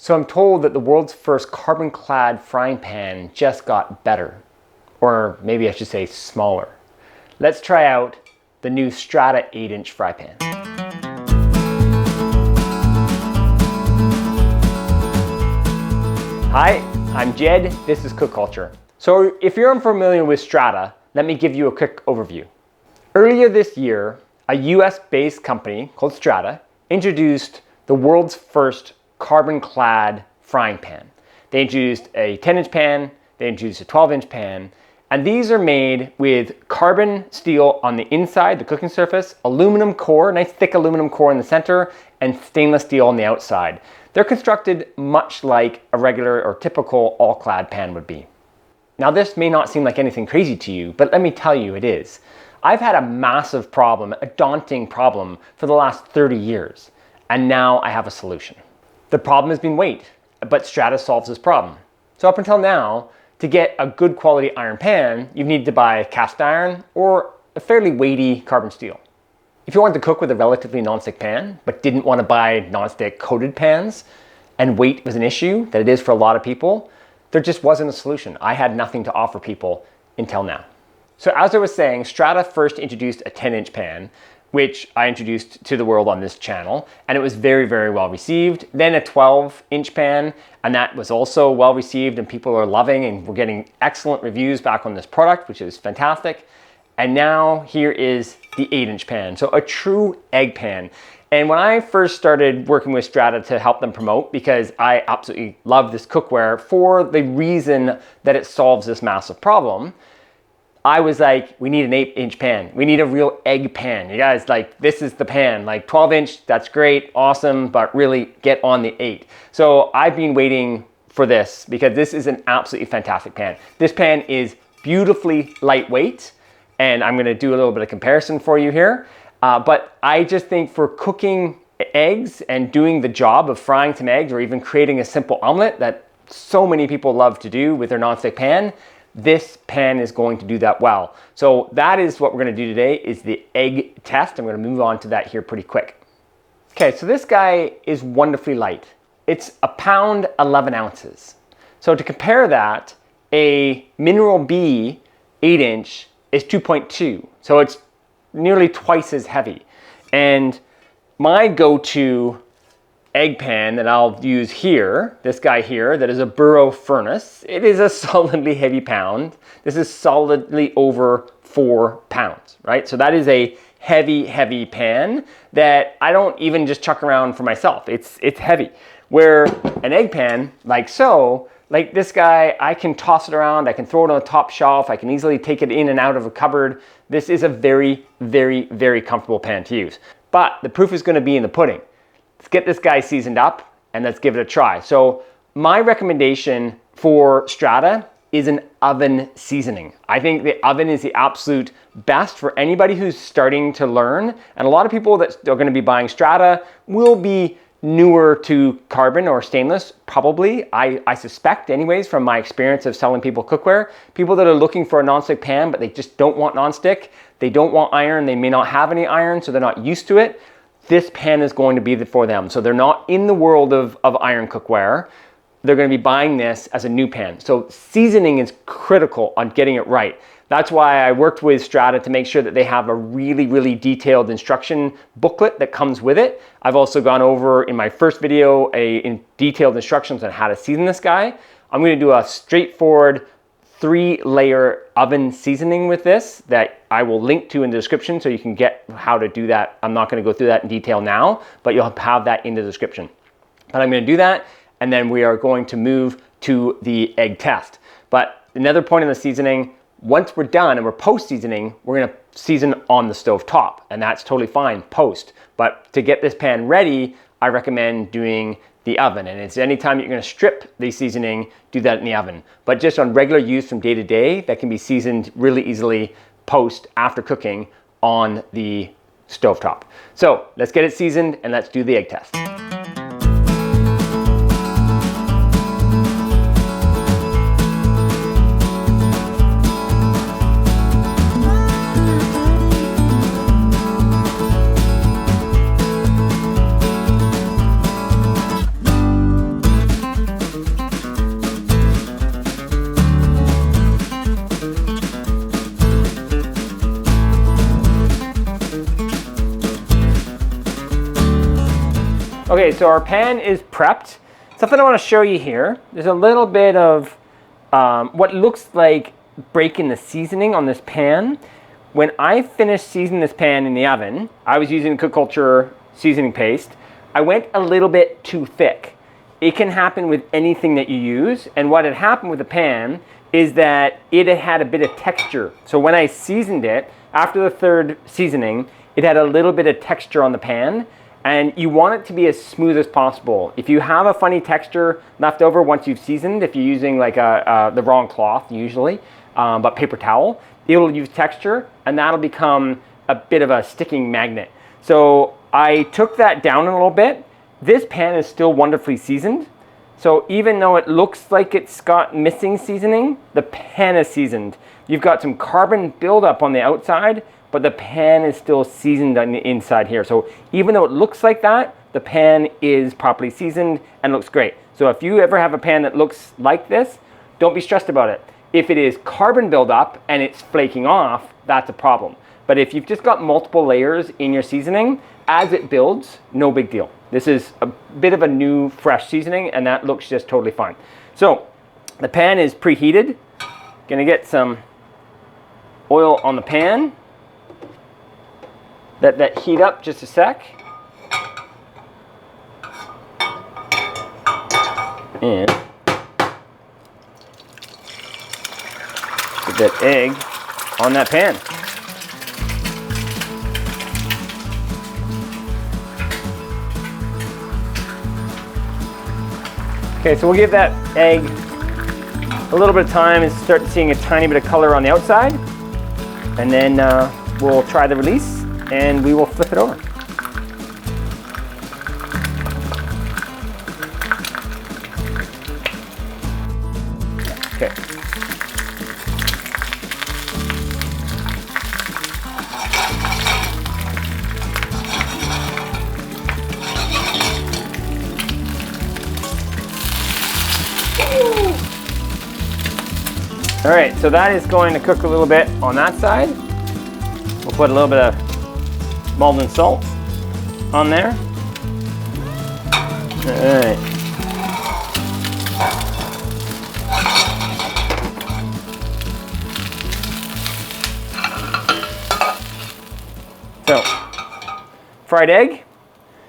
So I'm told that the world's first carbon clad frying pan just got better. Or maybe I should say smaller. Let's try out the new Strata 8-inch fry pan. Hi, I'm Jed, this is Cook Culture. So if you're unfamiliar with Strata, let me give you a quick overview. Earlier this year, a US-based company called Strata introduced the world's first carbon clad frying pan. They introduced a 10-inch pan, they introduced a 12-inch pan, and these are made with carbon steel on the inside, the cooking surface, aluminum core, nice thick aluminum core in the center, and stainless steel on the outside. They're constructed much like a regular or typical all-clad pan would be. Now this may not seem like anything crazy to you, but let me tell you it is. I've had a massive problem, a daunting problem for the last 30 years, and now I have a solution. The problem has been weight, but Strata solves this problem. So up until now, to get a good quality iron pan, you need to buy cast iron or a fairly weighty carbon steel. If you wanted to cook with a relatively non-stick pan, but didn't want to buy non-stick coated pans, and weight was an issue, that it is for a lot of people, there just wasn't a solution. I had nothing to offer people until now. So as I was saying, Strata first introduced a 10-inch pan, which I introduced to the world on this channel, and it was very, very well received. Then a 12-inch pan, and that was also well received, and people are loving, and we're getting excellent reviews back on this product, which is fantastic. And now here is the 8-inch pan, so a true egg pan. And when I first started working with Strata to help them promote, because I absolutely love this cookware for the reason that it solves this massive problem, I was like, we need an 8-inch pan. We need a real egg pan. You guys, like, this is the pan. Like 12-inch, that's great, awesome, but really get on the 8. So I've been waiting for this because this is an absolutely fantastic pan. This pan is beautifully lightweight, and I'm gonna do a little bit of comparison for you here. But I just think for cooking eggs and doing the job of frying some eggs or even creating a simple omelette that so many people love to do with their nonstick pan, this pan is going to do that well. So that is what we're gonna do today, is the egg test. I'm gonna move on to that here pretty quick. Okay, so this guy is wonderfully light. It's a pound, 11 ounces. So to compare that, a Mineral B 8-inch is 2.2. So it's nearly twice as heavy. And my go-to egg pan that I'll use here, this guy here, that is a Burrow furnace, it is a solidly heavy pound. This is solidly over 4 pounds, right? So that is a heavy, heavy pan that I don't even just chuck around for myself. It's heavy. Where an egg pan, like so, like this guy, I can toss it around, I can throw it on the top shelf, I can easily take it in and out of a cupboard. This is a very, very, very comfortable pan to use. But the proof is gonna be in the pudding. Let's get this guy seasoned up and let's give it a try. So my recommendation for Strata is an oven seasoning. I think the oven is the absolute best for anybody who's starting to learn. And a lot of people that are gonna be buying Strata will be newer to carbon or stainless, probably. I suspect anyways, from my experience of selling people cookware, people that are looking for a nonstick pan, but they just don't want nonstick, they don't want iron, they may not have any iron, so they're not used to it. This pan is going to be for them. So they're not in the world of iron cookware. They're going to be buying this as a new pan. So seasoning is critical on getting it right. That's why I worked with Strata to make sure that they have a really, really detailed instruction booklet that comes with it. I've also gone over in my first video in detailed instructions on how to season this guy. I'm going to do a straightforward 3-layer oven seasoning with this that I will link to in the description so you can get how to do that. I'm not going to go through that in detail now, but you'll have that in the description. But I'm going to do that, and then we are going to move to the egg test. But another point in the seasoning, once we're done and we're post-seasoning, we're going to season on the stove top, and that's totally fine post. But to get this pan ready, I recommend doing the oven, and it's anytime you're going to strip the seasoning, do that in the oven. But just on regular use from day to day, that can be seasoned really easily post after cooking on the stovetop. So let's get it seasoned and let's do the egg test. Okay, so our pan is prepped. Something I want to show you here. There's a little bit of what looks like break in the seasoning on this pan. When I finished seasoning this pan in the oven, I was using Cook Culture seasoning paste. I went a little bit too thick. It can happen with anything that you use, and what had happened with the pan is that it had a bit of texture. So when I seasoned it, after the third seasoning, it had a little bit of texture on the pan, and you want it to be as smooth as possible. If you have a funny texture left over once you've seasoned, if you're using like the wrong cloth usually, but paper towel, it'll use texture, and that'll become a bit of a sticking magnet. So I took that down a little bit. This pan is still wonderfully seasoned. So even though it looks like it's got missing seasoning, the pan is seasoned. You've got some carbon buildup on the outside, but the pan is still seasoned on the inside here. So even though it looks like that, the pan is properly seasoned and looks great. So if you ever have a pan that looks like this, don't be stressed about it. If it is carbon buildup and it's flaking off, that's a problem. But if you've just got multiple layers in your seasoning, as it builds, no big deal. This is a bit of a new, fresh seasoning, and that looks just totally fine. So the pan is preheated. Gonna get some oil on the pan. Let that heat up just a sec. And put that egg on that pan. Okay, so we'll give that egg a little bit of time and start seeing a tiny bit of color on the outside. And then we'll try the release and we will flip it over. Okay. All right, so that is going to cook a little bit on that side. We'll put a little bit of Maldon salt on there. All right. So, fried egg.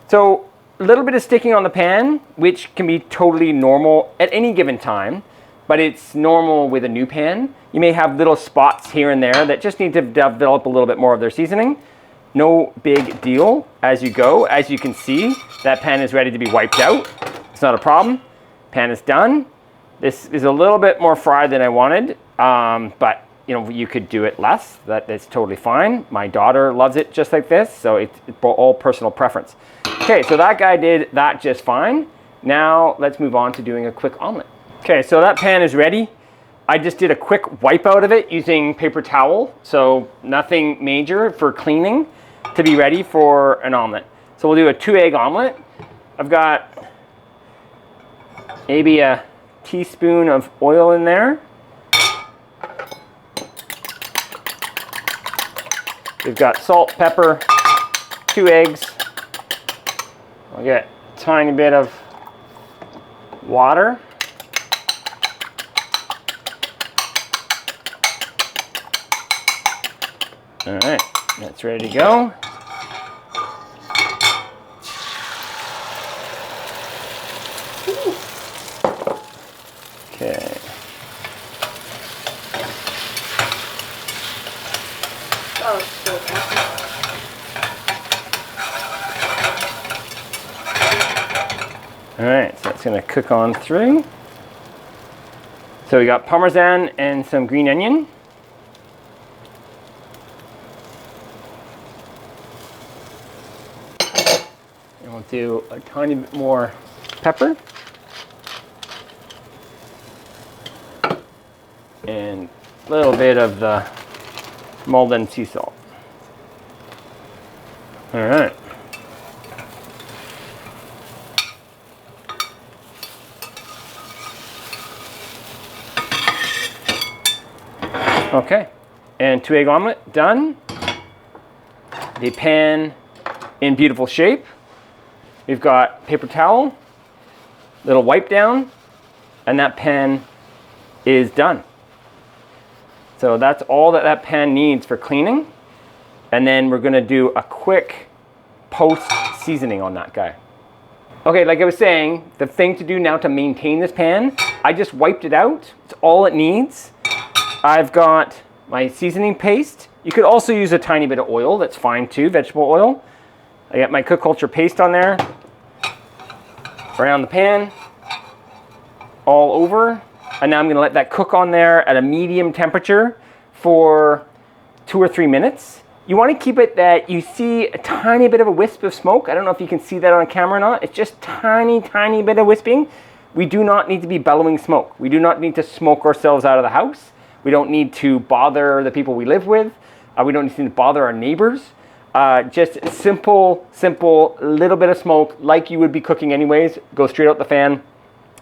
So, a little bit of sticking on the pan, which can be totally normal at any given time. But it's normal with a new pan. You may have little spots here and there that just need to develop a little bit more of their seasoning. No big deal as you go. As you can see, that pan is ready to be wiped out. It's not a problem. Pan is done. This is a little bit more fried than I wanted, but you know, you could do it less. That's totally fine. My daughter loves it just like this, so it's all personal preference. Okay, so that guy did that just fine. Now let's move on to doing a quick omelet. Okay, so that pan is ready. I just did a quick wipe out of it using paper towel, so nothing major for cleaning to be ready for an omelet. So we'll do a 2-egg omelet. I've got maybe a teaspoon of oil in there. We've got salt, pepper, 2 eggs. I'll get a tiny bit of water. All right, that's ready to go. Okay. All right, so that's gonna cook on through. So we got Parmesan and some green onion. We'll do a tiny bit more pepper and a little bit of the Maldon sea salt. All right. Okay, and 2-egg omelet done. The pan in beautiful shape. We've got paper towel, little wipe down, and that pan is done. So that's all that that pan needs for cleaning. And then we're gonna do a quick post seasoning on that guy. Okay, like I was saying, the thing to do now to maintain this pan, I just wiped it out. It's all it needs. I've got my seasoning paste. You could also use a tiny bit of oil, that's fine too, vegetable oil. I got my cook culture paste on there, around the pan, all over. And now I'm gonna let that cook on there at a medium temperature for 2 or 3 minutes. You wanna keep it that you see a tiny bit of a wisp of smoke. I don't know if you can see that on camera or not. It's just tiny bit of wisping. We do not need to be bellowing smoke. We do not need to smoke ourselves out of the house. We don't need to bother the people we live with. We don't need to bother our neighbors. Just simple, little bit of smoke like you would be cooking anyways. Go straight out the fan.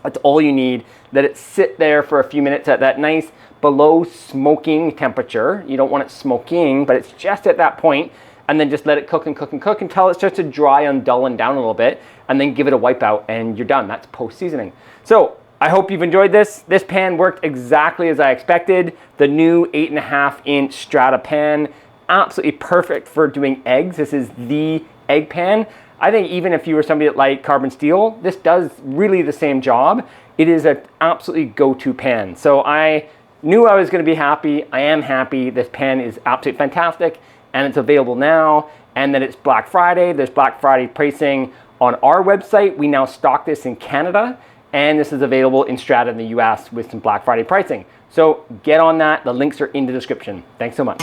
That's all you need. Let it sit there for a few minutes at that nice below smoking temperature. You don't want it smoking, but it's just at that point. And then just let it cook and cook and cook until it starts to dry and dull and down a little bit. And then give it a wipe out and you're done. That's post seasoning. So I hope you've enjoyed this. This pan worked exactly as I expected. The new 8.5-inch Strata pan, absolutely perfect for doing eggs. This is the egg pan. I think even if you were somebody that liked carbon steel, this does really the same job. It is an absolutely go-to pan. So I knew I was gonna be happy. I am happy. This pan is absolutely fantastic and it's available now. And then it's Black Friday. There's Black Friday pricing on our website. We now stock this in Canada and this is available in Strata in the US with some Black Friday pricing. So get on that. The links are in the description. Thanks so much.